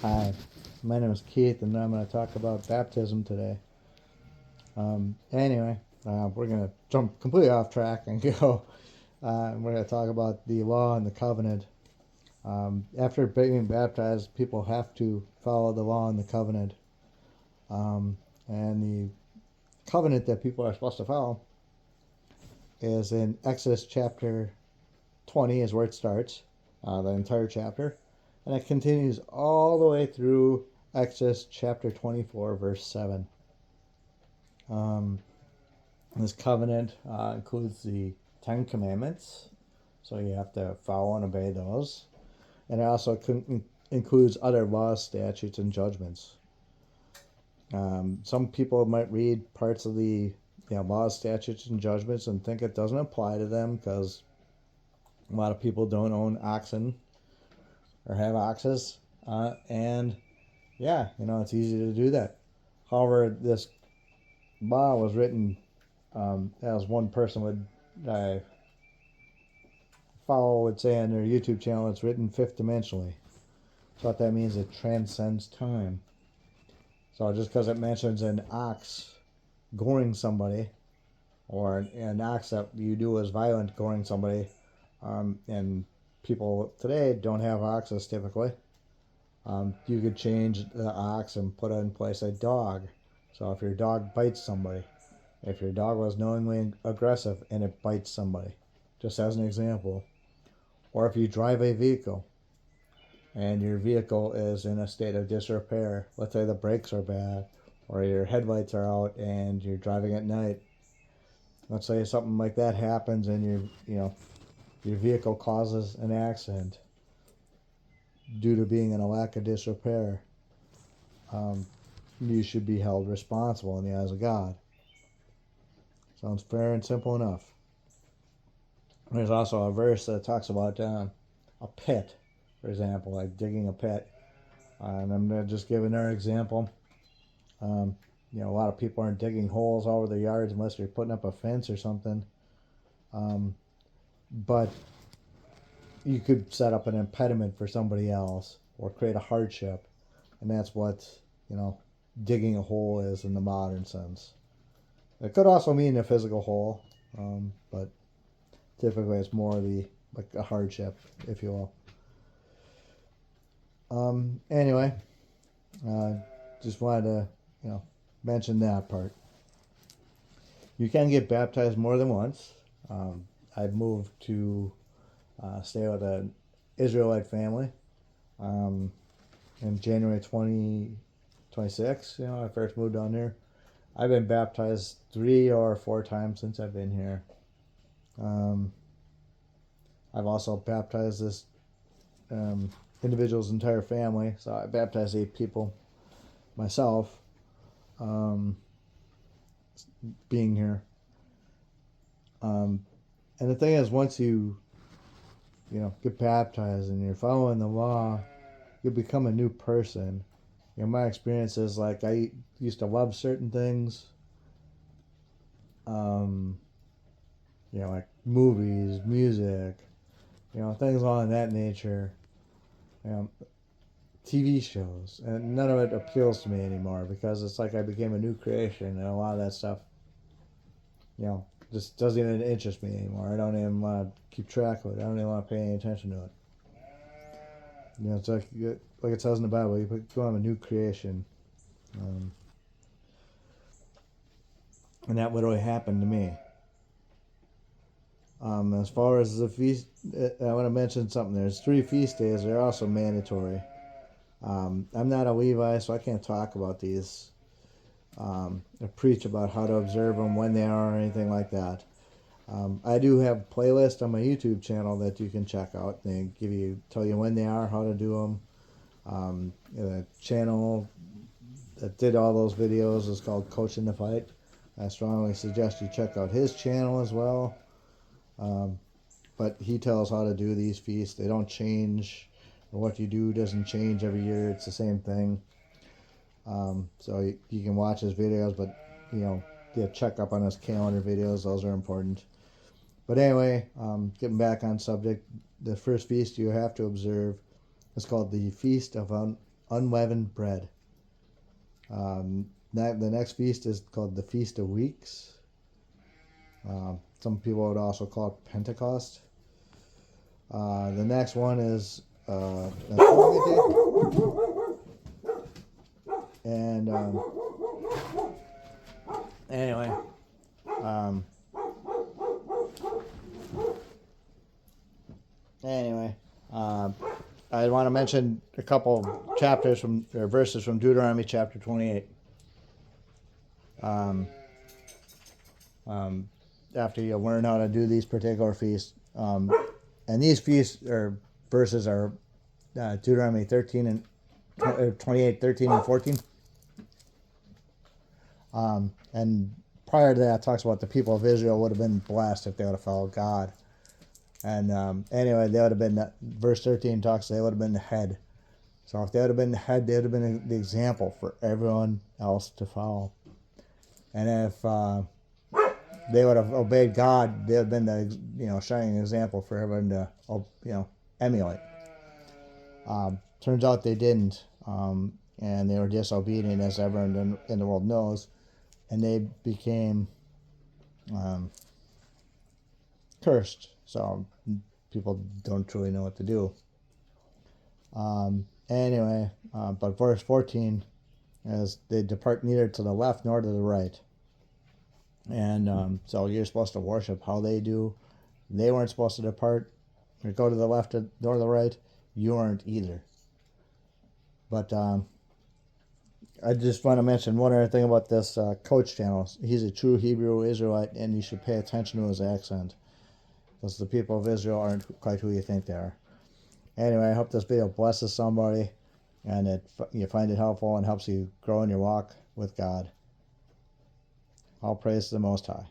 Hi, my name is Keith, and I'm going to talk about baptism today. We're going to jump completely off track and go. We're going to talk about the law and the covenant. After being baptized, people have to follow the law and the covenant. And the covenant that people are supposed to follow is in Exodus chapter 20, is where it starts, the entire chapter. And it continues all the way through Exodus chapter 24, verse 7. This covenant includes the Ten Commandments, so you have to follow and obey those. And it also includes other laws, statutes, and judgments. Some people might read parts of the laws, statutes, and judgments and think it doesn't apply to them because a lot of people don't own oxen or have oxes. And yeah, it's easy to do that. However, this law was written as one person would follow would say on their YouTube channel, it's written fifth dimensionally. So what that means, it transcends time. So just because it mentions an ox goring somebody, or an ox that you do is violent goring somebody, and people today don't have oxes typically, you could change the ox and put it in place a dog. So if your dog bites somebody, if your dog was knowingly aggressive and it bites somebody, just as an example, or if you drive a vehicle and your vehicle is in a state of disrepair, let's say the brakes are bad or your headlights are out and you're driving at night, let's say something like that happens and your vehicle causes an accident due to being in a lack of disrepair, you should be held responsible in the eyes of God. Sounds fair and simple enough. There's also a verse that talks about a pit, for example, like digging a pit. And I'm going to just give another example. A lot of people aren't digging holes all over their yards unless you're putting up a fence or something. But you could set up an impediment for somebody else or create a hardship. And that's what, digging a hole is in the modern sense. It could also mean a physical hole, but typically it's more like a hardship, if you will. Anyway, just wanted to, mention that part. You can get baptized more than once. I moved to stay with an Israelite family in January 2026. I first moved down here. I've been baptized 3 or 4 times since I've been here. I've also baptized this individual's entire family. So I baptized 8 people myself, being here. And the thing is, once you get baptized and you're following the law, you become a new person. My experience is like I used to love certain things, like movies, music, things along that nature, TV shows, and none of it appeals to me anymore because it's like I became a new creation, and a lot of that stuff, just doesn't even interest me anymore. I don't even want to keep track of it. I don't even want to pay any attention to it. It's like it says in the Bible, you become a new creation, and that literally happened to me. As far as the feast, I want to mention something. There's 3 feast days. They're also mandatory. I'm not a Levi, so I can't talk about these or preach about how to observe them, when they are, or anything like that. I do have a playlist on my YouTube channel that you can check out. They tell you when they are, how to do them. The channel that did all those videos is called Coaching the Fight. I strongly suggest you check out his channel as well. But he tells how to do these feasts. They don't change. What you do doesn't change every year. It's the same thing. So you can watch his videos, but check up on his calendar videos. Those are important. But anyway, getting back on subject, the first feast you have to observe is called the Feast of unleavened bread. The next feast is called the Feast of Weeks. Some people would also call it Pentecost. The next one is Nativity Day. And anyway, I want to mention a couple chapters or verses from Deuteronomy chapter 28. After you learn how to do these particular feasts, and these feasts or verses are Deuteronomy 13 and 28, 13 and 14. And prior to that, it talks about the people of Israel would have been blessed if they would have followed God. And anyway, they would have been, verse 13 talks, they would have been the head. So if they would have been the head, they would have been the example for everyone else to follow. And if they would have obeyed God, they would have been the shining example for everyone to emulate. Turns out they didn't, and they were disobedient, as everyone in the world knows, and they became cursed. So people don't truly know what to do. Anyway, but verse 14 is they depart neither to the left nor to the right. And so you're supposed to worship how they do. They weren't supposed to depart or go to the left nor the right. You weren't either. But I just want to mention one other thing about this coach channel. He's a true Hebrew Israelite, and you should pay attention to his accent, because the people of Israel aren't quite who you think they are. Anyway, I hope this video blesses somebody, and you find it helpful and helps you grow in your walk with God. All praise to the Most High.